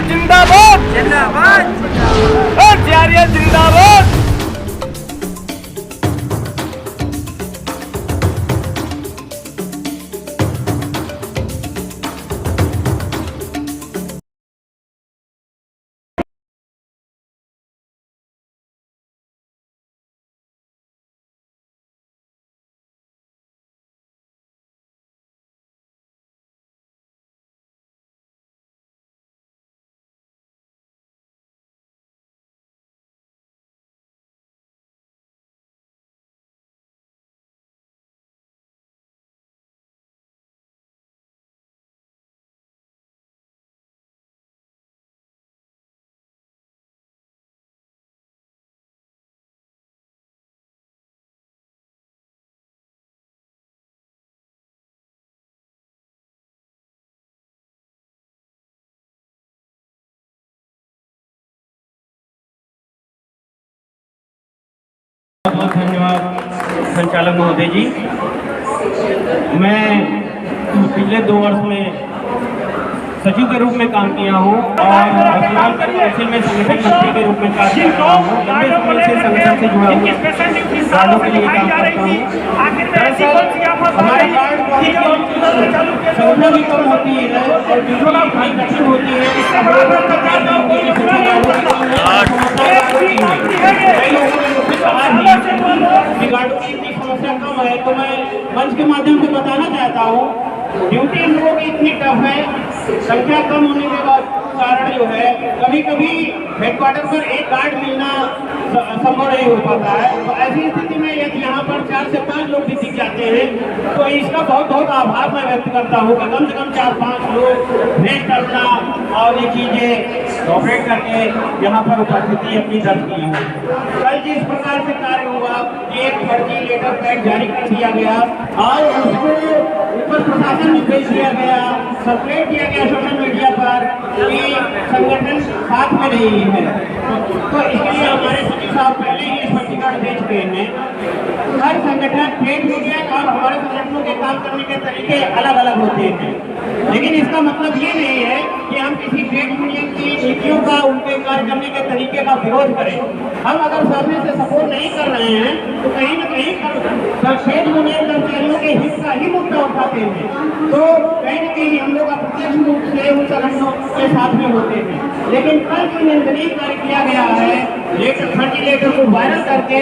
जिंदाबाद जिंदाबाद जीआरएस जिंदाबाद। बहुत धन्यवाद संचालक महोदय जी। मैं पिछले 2 वर्ष में सचिव के रूप में काम किया हूँ और वर्तमान काउंसिल में संगठन मंत्री के रूप में कार्य कर रहा हूँ। लंबे समय से संगठन से जुड़ा हुआ गार्डों के लिए काम करता हूँ। दरअसल हमारे गार्ड संख्या भी कम होती है और कठिन होती है। गार्डों की इतनी समस्या कम है तो मैं मंच के माध्यम से बताना चाहता हूँ ड्यूटी इन लोगों की इतनी टफ है, संख्या कम होने के कारण जो है कभी कभी हेडक्वार्टर पर एक गार्ड मिलना संभव नहीं हो पाता है। तो ऐसी स्थिति में यदि यहाँ पर 4 से 5 लोग भी दिख जाते हैं तो इसका बहुत बहुत आभार मैं व्यक्त करता हूँ कि कम से कम 4-5 लोग भेज करना और ये चीजें ऑपरेट करके यहाँ पर उपस्थिति अपनी दर्ज की है। कल जिस प्रकार से कार्य हुआ, एक फर्जी लेटर पैड जारी कर दिया गया और उसको ऊपर प्रशासन में भेज दिया गया, सर्कुलेट किया गया सोशल मीडिया पर कि संगठन साथ में नहीं है। तो इसके लिए हमारे सचिव साहब पहले ही स्पष्टीकरण दे चुके हैं। हर संगठन ट्रेड यूनियन और हमारे संगठनों के काम करने के तरीके अलग अलग होते हैं, लेकिन इसका मतलब ये नहीं है कि हम किसी ट्रेड यूनियन की नीतियों का, उनके कार्य करने के तरीके का विरोध करें। हम अगर सामने से सपोर्ट नहीं कर रहे हैं तो कहीं न कहीं ट्रेड यूनियन कर्मचारियों के हित का ही मुद्दा उठाते हैं, तो कहीं न कहीं हम लोग अप्रत्यक्ष रूप से उन संगठनों के साथ में होते हैं। लेकिन कल जो निंदनीय कार्य किया गया है, लेटर फर्जी लेटर को वायरल करके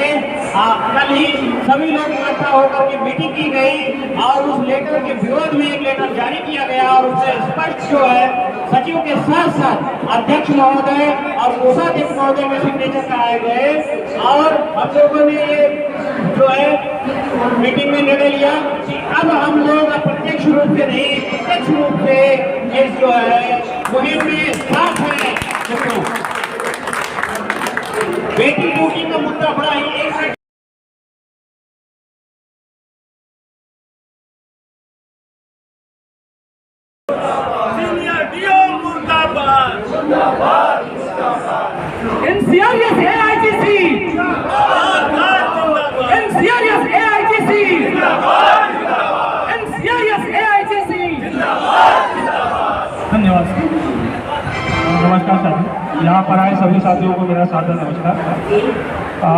कल ही सभी लोग इकट्ठा होकर के मीटिंग की गई और उस लेटर के विरोध में एक लेटर जारी किया गया और उससे स्पष्ट जो है सचिव के साथ साथ अध्यक्ष महोदय और कोषाध्यक्ष महोदय में सिग्नेचर कराए गए और हम लोगों ने ये जो है मीटिंग में निर्णय लिया कि अब हम लोग अप्रत्यक्ष रूप से नहीं, प्रत्यक्ष रूप से ये जो है मुहिम में साथ है। बेटी ड्यूटी का मुद्दा बड़ा ही एक NCRS AIGC NCRS AIGC NCRS AIGC। धन्यवाद। नमस्कार साथियों, यहाँ पर आए सभी साथियों को मेरा सादर नमस्कार।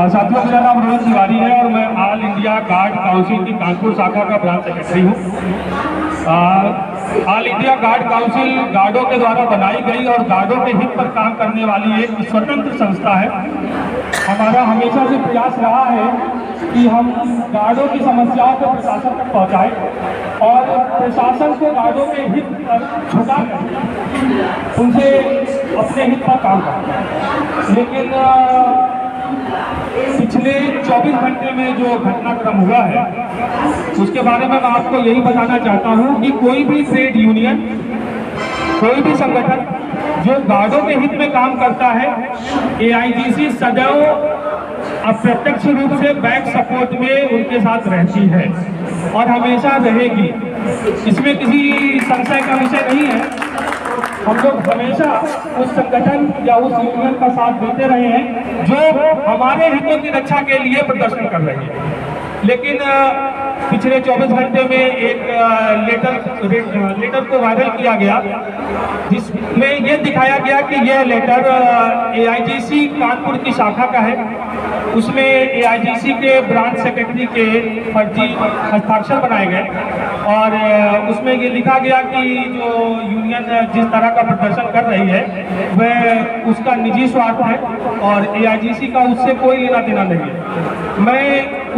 साथियों, मेरा नाम रोहन तिवारी है और मैं ऑल इंडिया गार्ड काउंसिल की कानपुर शाखा का ब्रांच सेक्रेटरी हूँ। ऑल इंडिया गार्ड काउंसिल गार्डों के द्वारा बनाई गई और गार्डों के हित पर काम करने वाली एक स्वतंत्र संस्था है। हमारा हमेशा से प्रयास रहा है कि हम गार्डों की समस्याओं को प्रशासन तक पहुंचाएं और प्रशासन को गार्डों के हित पर झुका कर उनसे अपने हित पर काम करें। लेकिन पिछले 24 घंटे में जो घटनाक्रम हुआ है उसके बारे में मैं आपको यही बताना चाहता हूं कि कोई भी ट्रेड यूनियन, कोई भी संगठन जो गार्डों के हित में काम करता है, AIGC सदैव अप्रत्यक्ष रूप से बैक सपोर्ट में उनके साथ रहती है और हमेशा रहेगी। इसमें किसी संशय का विषय नहीं है। हम लोग हमेशा उस संगठन या उस यूनियन का साथ देते रहे हैं जो हमारे हितों की रक्षा के लिए प्रदर्शन कर रही है। लेकिन पिछले 24 घंटे में एक लेटर को वायरल किया गया, जिसमें ये दिखाया गया कि यह लेटर AIGC कानपुर की शाखा का है। उसमें AIGC के ब्रांच सेक्रेटरी के फर्जी हस्ताक्षर बनाए गए और उसमें ये लिखा गया कि जो यूनियन जिस तरह का प्रदर्शन कर रही है वह उसका निजी स्वार्थ है और AIGC का उससे कोई लेना देना नहीं है। मैं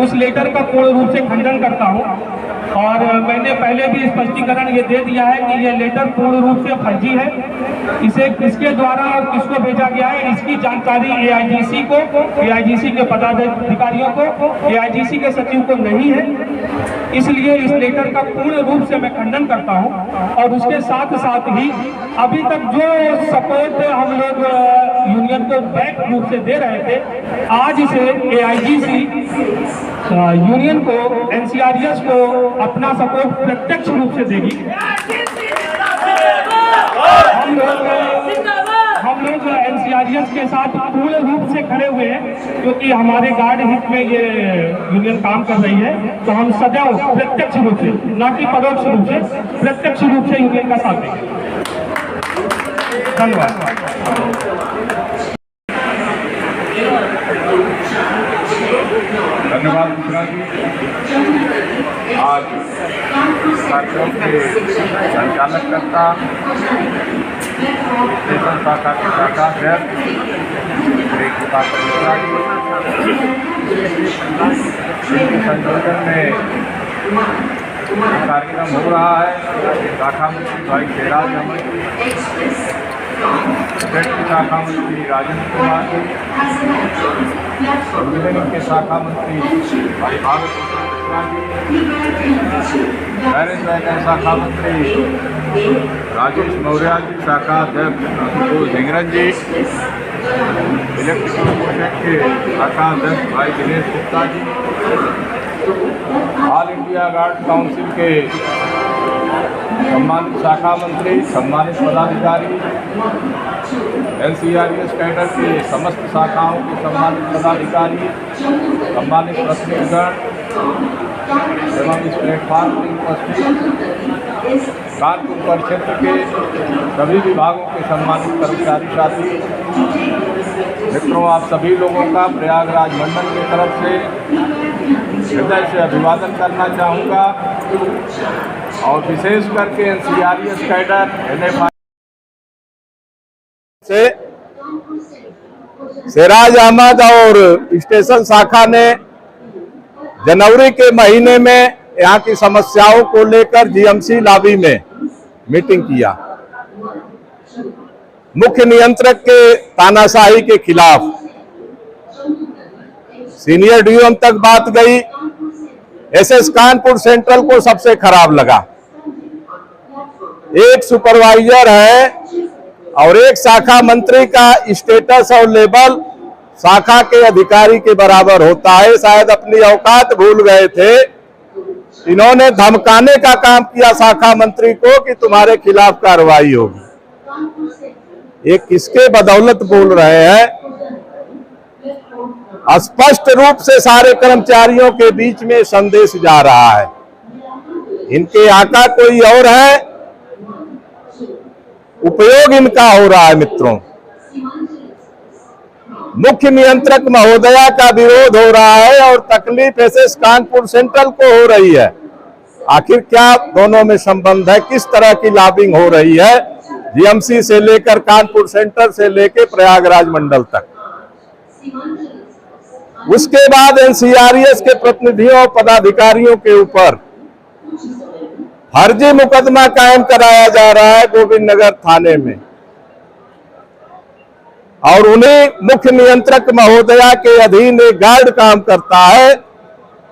उस लेटर का पूर्ण रूप से खंडन करता हूं और मैंने पहले भी स्पष्टीकरण ये दे दिया है कि यह लेटर पूर्ण रूप से फर्जी है। इसे किसके द्वारा और किसको भेजा गया है इसकी जानकारी AIGC को, AIGC के पदाधिकारियों को, AIGC के सचिव को नहीं है। इसलिए इस लेटर का पूर्ण रूप से मैं खंडन करता हूं और उसके साथ साथ ही अभी तक जो सपोर्ट हम लोग यूनियन को बैक रूप से दे रहे थे, आज इसे AIGC यूनियन को, NCRES को अपना सपोर्ट प्रत्यक्ष रूप से देगी। हम लोग NCRES के साथ पूर्ण रूप से खड़े हुए हैं क्योंकि हमारे गार्ड हित में ये यूनियन काम कर रही है। तो हम सदैव प्रत्यक्ष रूप से, न कि परोक्ष रूप से, प्रत्यक्ष रूप से यूनियन का साथ देंगे। धन्यवाद। धन्यवाद मिश्रा जी। आज कार्यक्रम के संचालककर्ता स्टेशन शाखा के शाखा अध्यक्ष मिश्रा जी संयोजन में कार्यक्रम हो रहा है। शाखा मंत्री भाई जयराज अमन जी, की शाखा मंत्री राजेंद्र कुमार जी, के शाखा मंत्री भाई भागवत मिश्रा जी, बैरन शाखा मंत्री राजेश मौर्य जी, शाखा अध्यक्ष संतोष धिंगरन जी, इलेक्ट्रिकल प्रोजेक्ट के शाखा अध्यक्ष भाई Dinesh Gupta ji, all India guard council के सम्मानित शाखा मंत्री, सम्मानित पदाधिकारी, NCRES कैडर के समस्त शाखाओं के सम्मानित पदाधिकारी, सम्मानित प्रतिनिधिगण एवं इस प्लेटफॉर्म पर उपस्थित कानपुर परिक्षेत्र के सभी विभागों के सम्मानित कर्मचारी साथी मित्रों, आप सभी लोगों का प्रयागराज मंडल की तरफ से हृदय से अभिवादन करना चाहूँगा और विशेष करके NCRES कैडर NFI से सिराज अहमद और स्टेशन शाखा ने जनवरी के महीने में यहाँ की समस्याओं को लेकर GMC लॉबी में मीटिंग किया। मुख्य नियंत्रक के तानाशाही के खिलाफ सीनियर DOM तक बात गई। SS कानपुर सेंट्रल को सबसे खराब लगा। एक सुपरवाइजर है और एक शाखा मंत्री का स्टेटस और लेवल शाखा के अधिकारी के बराबर होता है। शायद अपनी औकात भूल गए थे। इन्होंने धमकाने का काम किया शाखा मंत्री को कि तुम्हारे खिलाफ कार्रवाई होगी। ये किसके बदौलत बोल रहे हैं? स्पष्ट रूप से सारे कर्मचारियों के बीच में संदेश जा रहा है, इनके आका कोई और है, उपयोग इनका हो रहा है। मित्रों, मुख्य नियंत्रक महोदया का विरोध हो रहा है और तकलीफ SS कानपुर सेंट्रल को हो रही है। आखिर क्या दोनों में संबंध है? किस तरह की लॉबिंग हो रही है GMC से लेकर कानपुर सेंट्रल से लेकर प्रयागराज मंडल तक? उसके बाद NCRES के प्रतिनिधियों और पदाधिकारियों के ऊपर फर्जी मुकदमा कायम कराया जा रहा है गोविंद नगर थाने में और उन्हें मुख्य नियंत्रक महोदया के अधीन एक गार्ड काम करता है,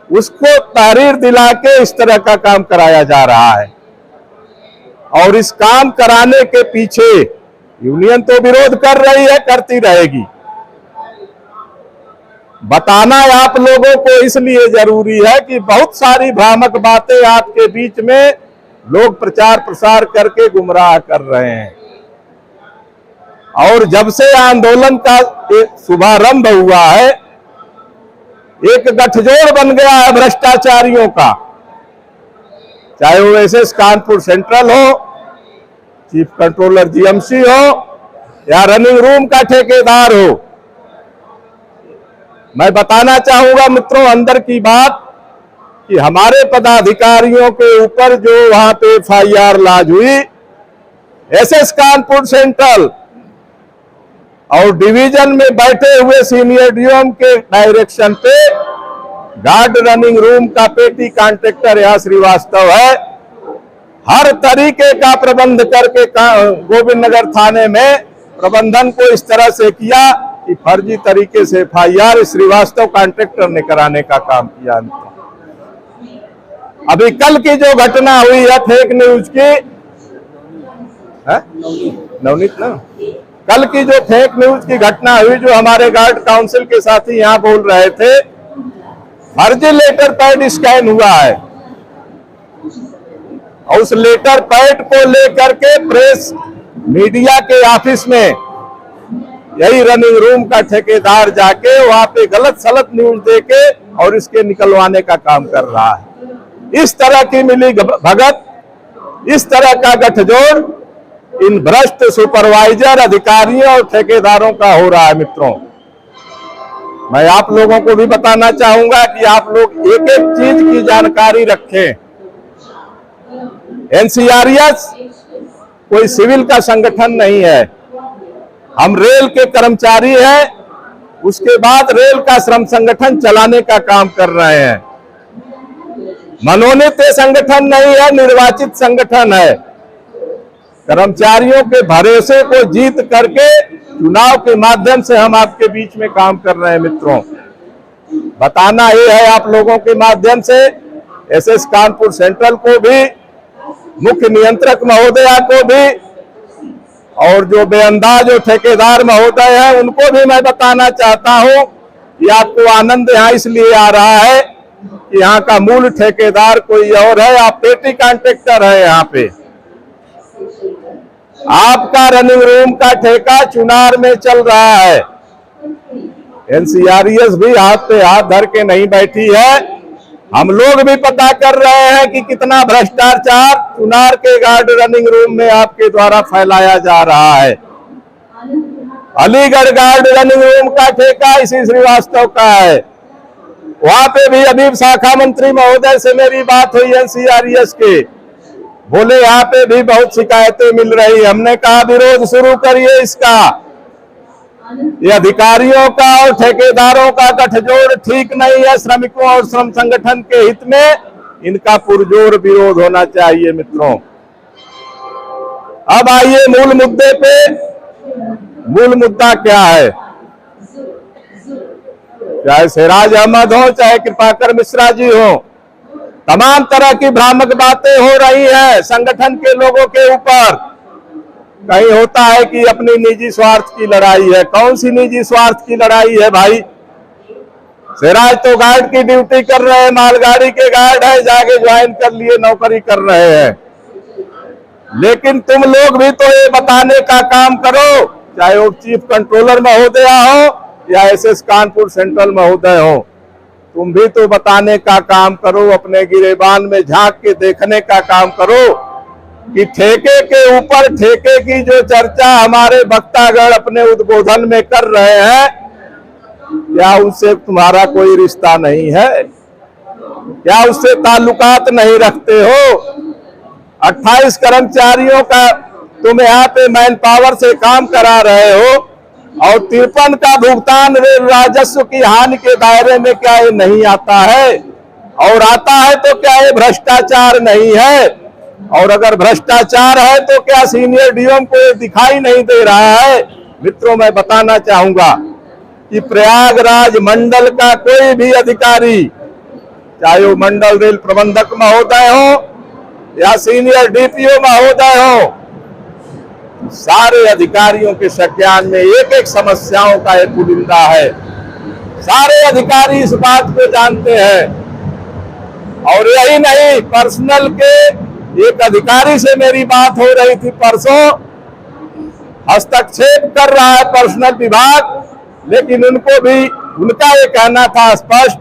उसको तहरीर दिला के इस तरह का काम कराया जा रहा है। और इस काम कराने के पीछे यूनियन तो विरोध कर रही है, करती रहेगी। बताना आप लोगों को इसलिए जरूरी है कि बहुत सारी भ्रामक बातें आपके बीच में लोग प्रचार प्रसार करके गुमराह कर रहे हैं। और जब से आंदोलन का शुभारंभ हुआ है, एक गठजोड़ बन गया है भ्रष्टाचारियों का चाहे वो एसएस कानपुर सेंट्रल हो, चीफ कंट्रोलर जीएमसी हो या रनिंग रूम का ठेकेदार हो। मैं बताना चाहूंगा मित्रों अंदर की बात कि हमारे पदाधिकारियों के ऊपर जो वहां पे एफआईआर लॉन्च हुई, एसएस कानपुर सेंट्रल और डिवीजन में बैठे हुए सीनियर डीएम के डायरेक्शन पे गार्ड रनिंग रूम का पेटी कॉन्ट्रैक्टर यहाँ श्रीवास्तव है, हर तरीके का प्रबंध करके गोविंद नगर थाने में प्रबंधन को इस तरह से किया कि फर्जी तरीके से एफआईआर श्रीवास्तव कॉन्ट्रैक्टर ने कराने का काम किया। अभी कल की जो घटना हुई है फेक न्यूज की, नवनीत ना, कल की जो फेक न्यूज की घटना हुई, जो हमारे गार्ड काउंसिल के साथी यहाँ बोल रहे थे, फर्जी लेटर पैड स्कैन हुआ है और उस लेटर पैड को लेकर के प्रेस मीडिया के ऑफिस में यही रनिंग रूम का ठेकेदार जाके वहां पे गलत सलत न्यूज देके और इसके निकलवाने का काम कर रहा है। इस तरह की मिली भगत, इस तरह का गठजोड़ इन भ्रष्ट सुपरवाइजर अधिकारियों और ठेकेदारों का हो रहा है। मित्रों, मैं आप लोगों को भी बताना चाहूंगा कि आप लोग एक एक चीज की जानकारी रखें। एनसीआरएस कोई सिविल का संगठन नहीं है, हम रेल के कर्मचारी हैं, उसके बाद रेल का श्रम संगठन चलाने का काम कर रहे हैं। मनोनीत संगठन नहीं है, निर्वाचित संगठन है। कर्मचारियों के भरोसे को जीत करके चुनाव के माध्यम से हम आपके बीच में काम कर रहे हैं। मित्रों, बताना ये है आप लोगों के माध्यम से एसएस कानपुर सेंट्रल को भी, मुख्य नियंत्रक महोदया को भी और जो बेअंदाज और ठेकेदार महोदय हैं उनको भी मैं बताना चाहता हूं कि आपको आनंद यहाँ इसलिए आ रहा है कि यहाँ का मूल ठेकेदार कोई और है, आप पेटी कॉन्ट्रैक्टर है। यहाँ पे आपका रनिंग रूम का ठेका चुनार में चल रहा है। एनसीआरएस भी हाथ पे हाथ धर के नहीं बैठी है, हम लोग भी पता कर रहे हैं कि कितना भ्रष्टाचार चुनार के गार्ड रनिंग रूम में आपके द्वारा फैलाया जा रहा है। अलीगढ़ गार्ड रनिंग रूम का ठेका इसी श्रीवास्तव का है। वहां पे भी अभी शाखा मंत्री महोदय से मेरी बात हुई एनसीआरएस के, बोले यहाँ पे भी बहुत शिकायतें मिल रही। हमने कहा विरोध शुरू करिए इसका, ये अधिकारियों का और ठेकेदारों का गठजोड़ ठीक नहीं है। श्रमिकों और श्रम संगठन के हित में इनका पुरजोर विरोध होना चाहिए। मित्रों, अब आइए मूल मुद्दे पे। मूल मुद्दा क्या है? चाहे सिराज अहमद हो, चाहे कृपाकर मिश्रा जी हो, तमाम तरह की भ्रामक बातें हो रही है संगठन के लोगों के ऊपर। कहीं होता है कि अपनी निजी स्वार्थ की लड़ाई है। कौन सी निजी स्वार्थ की लड़ाई है भाई? सिराज तो गार्ड की ड्यूटी कर रहे हैं, मालगाड़ी के गार्ड है, जाके ज्वाइन कर लिए, नौकरी कर रहे हैं। लेकिन तुम लोग भी तो ये बताने का काम करो, चाहे वो चीफ कंट्रोलर महोदया हो या एसएस कानपुर सेंट्रल महोदय हो, तुम भी तो बताने का काम करो, अपने गिरेबान में झांक के देखने का काम करो कि ठेके के ऊपर ठेके की जो चर्चा हमारे भक्तागढ़ अपने उद्बोधन में कर रहे हैं, क्या उससे तुम्हारा कोई रिश्ता नहीं है? क्या उससे ताल्लुकात नहीं रखते हो? 28 कर्मचारियों का तुम यहाँ पे मैन पावर से काम करा रहे हो और 53 का भुगतान रेल राजस्व की हानि के दायरे में क्या ये नहीं आता है? और आता है तो क्या ये भ्रष्टाचार नहीं है? और अगर भ्रष्टाचार है तो क्या सीनियर डीएम को ये दिखाई नहीं दे रहा है? मित्रों, मैं बताना चाहूंगा कि प्रयागराज मंडल का कोई भी अधिकारी, चाहे वो मंडल रेल प्रबंधक महोदय हो या सीनियर डीपीओ महोदय हो, सारे अधिकारियों के संज्ञान में एक एक समस्याओं का एक पुलिंदा है। सारे अधिकारी इस बात को जानते हैं। और यही नहीं, पर्सनल के एक अधिकारी से मेरी बात हो रही थी परसों, हस्तक्षेप कर रहा है पर्सनल विभाग, लेकिन उनको भी उनका ये कहना था स्पष्ट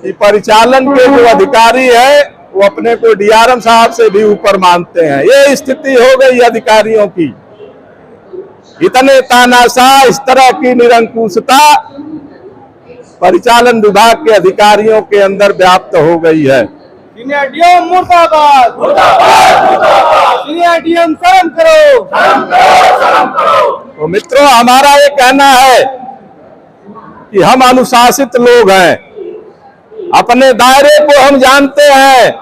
कि परिचालन के जो अधिकारी है वो अपने को डीआरएम साहब से भी ऊपर मानते हैं। ये स्थिति हो गई अधिकारियों की। इतने तानाशाह, इस तरह की निरंकुशता परिचालन विभाग के अधिकारियों के अंदर व्याप्त हो गई है। सीनियर डीएम मुर्दाबाद, सीनियर डीएम शर्म करो। तो मित्रों, हमारा ये कहना है कि हम अनुशासित लोग हैं, अपने दायरे को हम जानते हैं।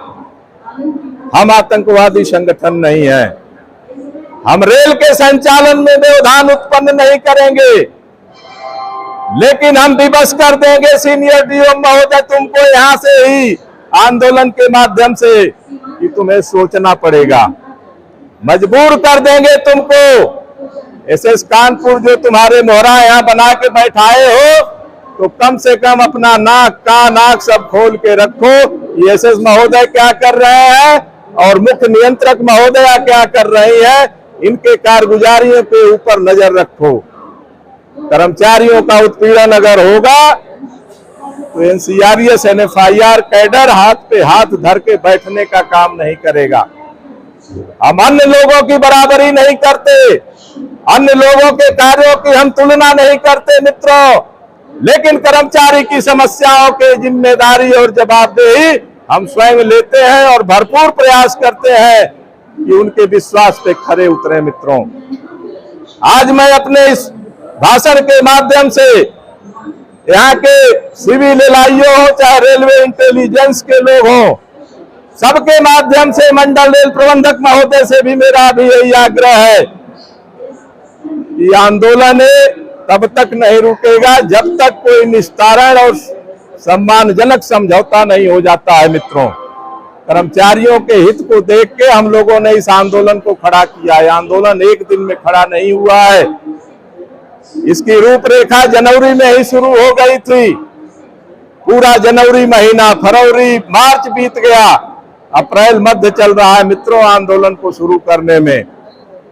हम आतंकवादी संगठन नहीं है। हम रेल के संचालन में व्यवधान उत्पन्न नहीं करेंगे, लेकिन हम विवश कर देंगे सीनियर डीएम महोदय तुमको यहां से ही आंदोलन के माध्यम से कि तुम्हें सोचना पड़ेगा। मजबूर कर देंगे तुमको। एसएस कानपुर जो तुम्हारे मोहरा यहां बना के बैठाए हो, तो कम से कम अपना नाक, कान, आंख सब खोल के रखो। ये एसएस महोदय क्या कर रहे हैं और मुख्य नियंत्रक महोदया क्या कर रही है, इनके कारगुजारियों के ऊपर नजर रखो। कर्मचारियों का उत्पीड़न अगर होगा तो एनसीआरएस, एनएफआईआर कैडर हाथ पे हाथ धर के बैठने का काम नहीं करेगा। हम अन्य लोगों की बराबरी नहीं करते, अन्य लोगों के कार्यों की हम तुलना नहीं करते मित्रों, लेकिन कर्मचारी की समस्याओं की जिम्मेदारी और जवाबदेही हम स्वयं लेते हैं और भरपूर प्रयास करते हैं कि उनके विश्वास पे खरे उतरे। मित्रों, आज मैं अपने इस भाषण के माध्यम से यहाँ के सिविल एलआईओ हो चाहे रेलवे इंटेलिजेंस के लोग हों, सबके माध्यम से मंडल रेल प्रबंधक महोदय से भी मेरा भी यही आग्रह है कि आंदोलन तब तक नहीं रुकेगा जब तक कोई निस्तारण और सम्मानजनक समझौता नहीं हो जाता है। मित्रों, कर्मचारियों के हित को देख के हम लोगों ने इस आंदोलन को खड़ा किया है। आंदोलन एक दिन में खड़ा नहीं हुआ है। इसकी रूपरेखा जनवरी में ही शुरू हो गई थी। पूरा जनवरी महीना, फरवरी, मार्च बीत गया, अप्रैल मध्य चल रहा है मित्रों आंदोलन को शुरू करने में।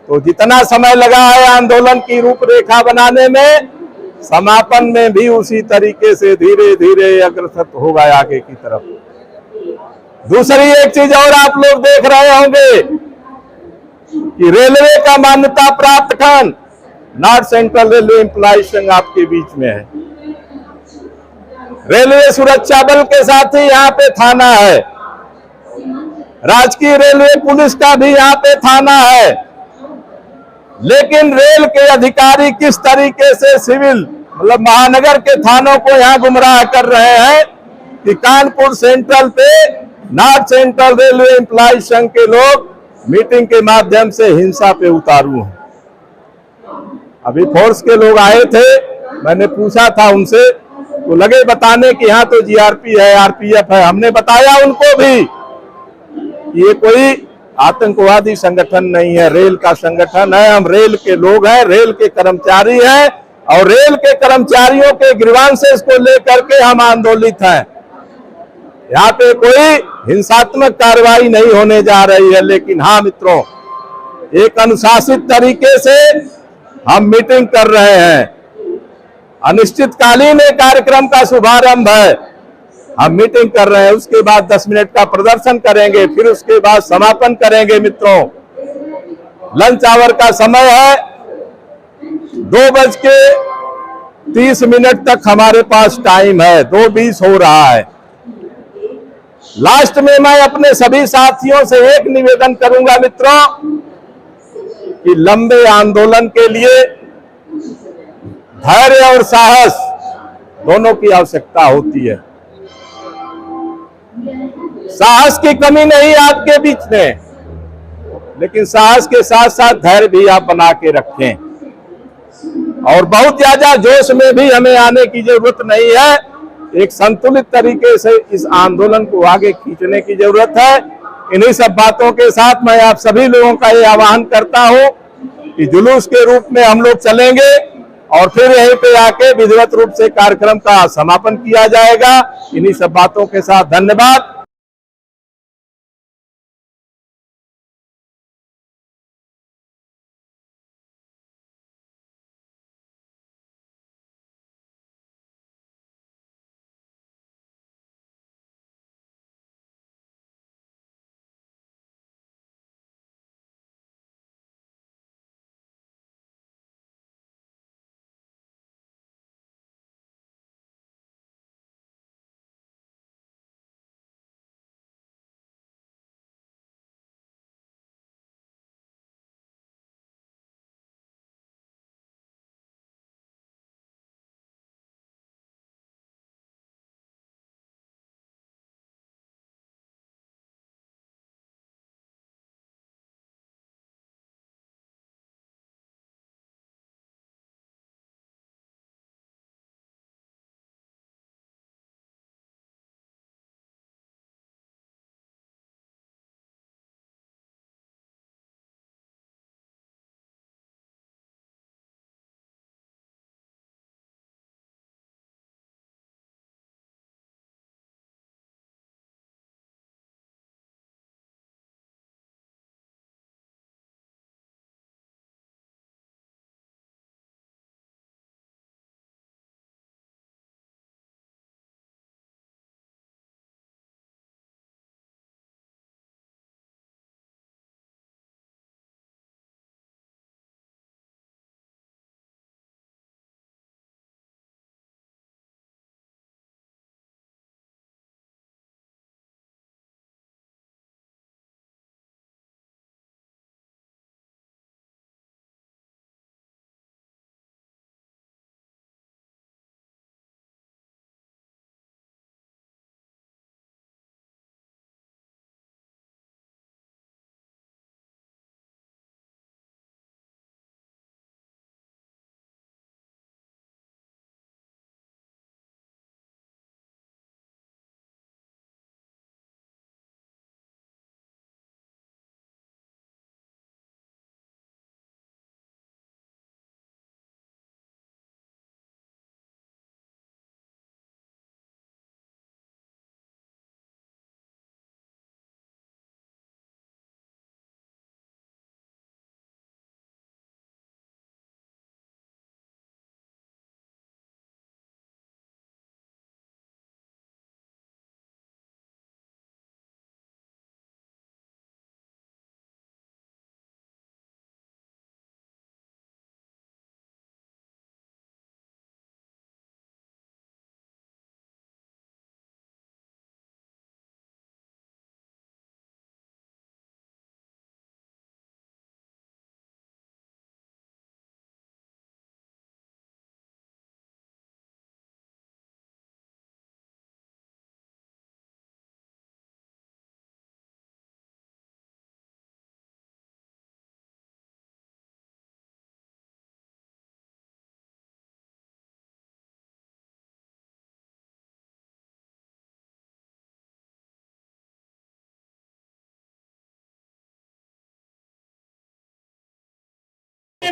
तो जितना समय लगा है आंदोलन की रूपरेखा बनाने में, समापन में भी उसी तरीके से धीरे धीरे अग्रसर होगा आगे की तरफ। दूसरी एक चीज और आप लोग देख रहे होंगे कि रेलवे का मान्यता प्राप्त खंड नॉर्थ सेंट्रल रेलवे एम्प्लॉय संघ आपके बीच में है। रेलवे सुरक्षा बल के साथ ही यहाँ पे थाना है, राजकीय रेलवे पुलिस का भी यहाँ पे थाना है, लेकिन रेल के अधिकारी किस तरीके से सिविल मतलब महानगर के थानों को यहाँ गुमराह कर रहे हैं कि कानपुर सेंट्रल पे नॉर्थ सेंट्रल रेलवे एम्प्लॉय संघ के लोग मीटिंग के माध्यम से हिंसा पे उतारू हैं। अभी फोर्स के लोग आए थे, मैंने पूछा था उनसे, तो लगे बताने कि यहाँ तो जीआरपी है, आरपीएफ है। हमने बताया उनको भी कि ये कोई आतंकवादी संगठन नहीं है, रेल का संगठन है। हम रेल के लोग हैं, रेल के कर्मचारी हैं और रेल के कर्मचारियों के ग्रीवांसेस को लेकर के हम आंदोलित हैं। यहाँ पे कोई हिंसात्मक कार्रवाई नहीं होने जा रही है, लेकिन हाँ मित्रों, एक अनुशासित तरीके से हम मीटिंग कर रहे हैं। अनिश्चितकालीन एक कार्यक्रम का शुभारंभ है, हम मीटिंग कर रहे हैं। उसके बाद 10 मिनट का प्रदर्शन करेंगे, फिर उसके बाद समापन करेंगे। मित्रों, लंच आवर का समय है, 2:30 तक हमारे पास टाइम है, 2:20 हो रहा है। लास्ट में मैं अपने सभी साथियों से एक निवेदन करूंगा मित्रों कि लंबे आंदोलन के लिए धैर्य और साहस दोनों की आवश्यकता होती है। साहस की कमी नहीं आपके बीच में, लेकिन साहस के साथ साथ धैर्य भी आप बना के रखें और बहुत ज्यादा जोश में भी हमें आने की जरूरत नहीं है। एक संतुलित तरीके से इस आंदोलन को आगे खींचने की जरूरत है। इन्हीं सब बातों के साथ मैं आप सभी लोगों का ये आह्वान करता हूं कि जुलूस के रूप में हम लोग चलेंगे और फिर यहीं पे आके विधिवत रूप से कार्यक्रम का समापन किया जाएगा। इन्हीं सब बातों के साथ धन्यवाद।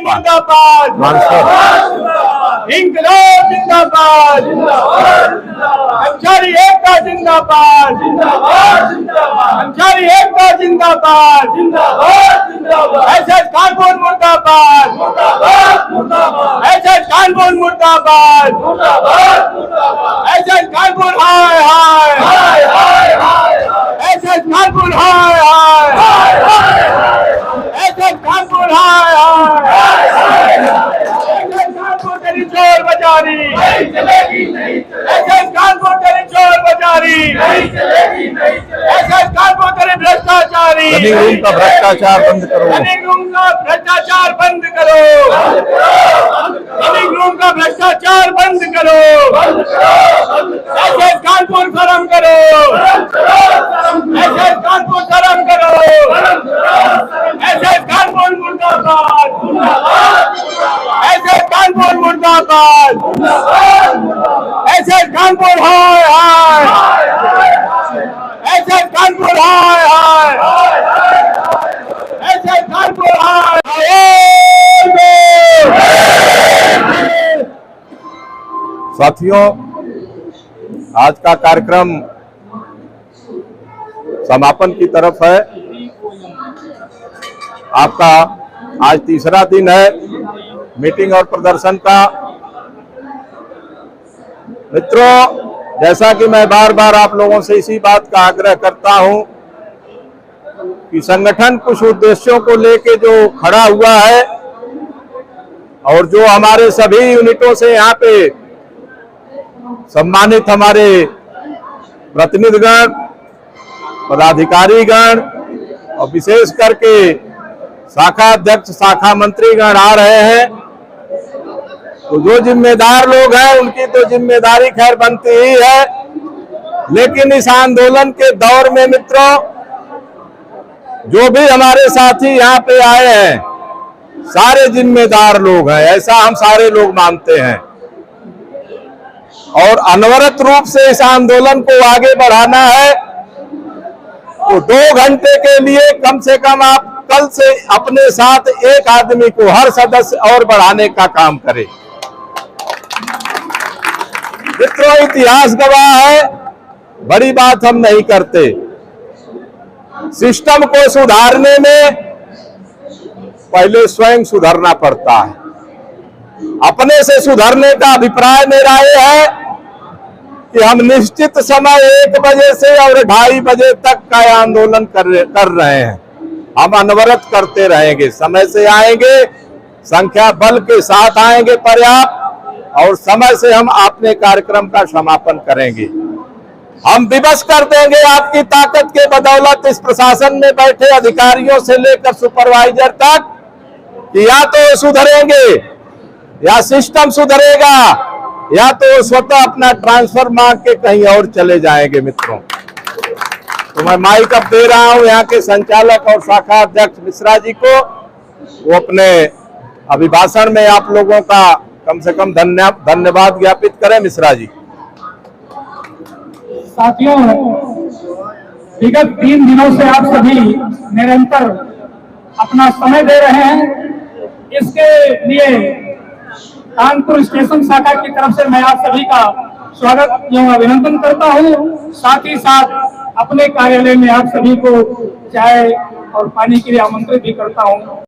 मुर्दाबाद इंकलाब जिंदाबाद कर्मचारी एकता जिंदाबाद कर्मचारी एकता जिंदाबाद एसएस कानपुर मुर्दाबाद एसएस कानपुर मुर्दाबाद एसएस कानपुर हाय हाय एसएस कानपुर हाय हाय एसएस कानपुर हाय हाय कानपुर तेरी चोर बजारी एसएस कानपुर तेरी चोर बजारी एसएस कानपुर तेरे भ्रष्टाचारी रनिंग रूम का भ्रष्टाचार बंद करो रनिंग रूम का भ्रष्टाचार बंद करो रनिंग रूम का भ्रष्टाचार बंद करो एसएस कानपुर खत्म करो एसएस कानपुर खत्म करो एसएस कानपुर मुर्दाबाद एसएस कानपुर मुर्दाबाद एसएस कानपुर हाय हाय एसएस कानपुर हाय हाय एसएस कानपुर हाय साथियों, आज का कार्यक्रम समापन की तरफ है। आपका आज तीसरा दिन है मीटिंग और प्रदर्शन का। मित्रों, जैसा कि मैं बार बार आप लोगों से इसी बात का आग्रह करता हूं कि संगठन कुछ उद्देश्यों को लेके जो खड़ा हुआ है और जो हमारे सभी यूनिटों से यहाँ पे सम्मानित हमारे प्रतिनिधिगण, पदाधिकारीगण और विशेष करके शाखा अध्यक्ष, शाखा मंत्रीगण आ रहे हैं, तो जो जिम्मेदार लोग हैं उनकी तो जिम्मेदारी खैर बनती ही है, लेकिन इस आंदोलन के दौर में मित्रों जो भी हमारे साथी यहाँ पे आए हैं सारे जिम्मेदार लोग हैं, ऐसा हम सारे लोग मानते हैं। और अनवरत रूप से इस आंदोलन को आगे बढ़ाना है तो 2 घंटे के लिए कम से कम आप कल से अपने साथ एक आदमी को, हर सदस्य और बढ़ाने का काम करें। मित्रों, इतिहास गवाह है, बड़ी बात हम नहीं करते। सिस्टम को सुधारने में पहले स्वयं सुधरना पड़ता है। अपने से सुधरने का अभिप्राय मेरा ये है कि हम निश्चित समय 1 बजे से और 2:30 बजे तक का आंदोलन कर रहे हैं। हम अनवरत करते रहेंगे, समय से आएंगे, संख्या बल के साथ आएंगे पर्याप्त, और समय से हम अपने कार्यक्रम का समापन करेंगे। हम विवश कर देंगे आपकी ताकत के बदौलत इस प्रशासन में बैठे अधिकारियों से लेकर सुपरवाइजर तक कि या तो सुधरेंगे या सिस्टम सुधरेगा या तो स्वतः अपना ट्रांसफर मांग के कहीं और चले जाएंगे। मित्रों, तो मैं माइक अब दे रहा हूं यहाँ के संचालक और शाखा अध्यक्ष मिश्रा जी को, वो अपने अभिभाषण में आप लोगों का कम से कम धन्यवाद ज्ञापित करें। मिश्रा जी। साथियों, विगत 3 दिनों से आप सभी निरंतर अपना समय दे रहे हैं, इसके लिए कानपुर स्टेशन शाखा की तरफ से मैं आप सभी का स्वागत एवं अभिनंदन करता हूं। साथ ही साथ अपने कार्यालय में आप सभी को चाय और पानी के लिए आमंत्रित भी करता हूं।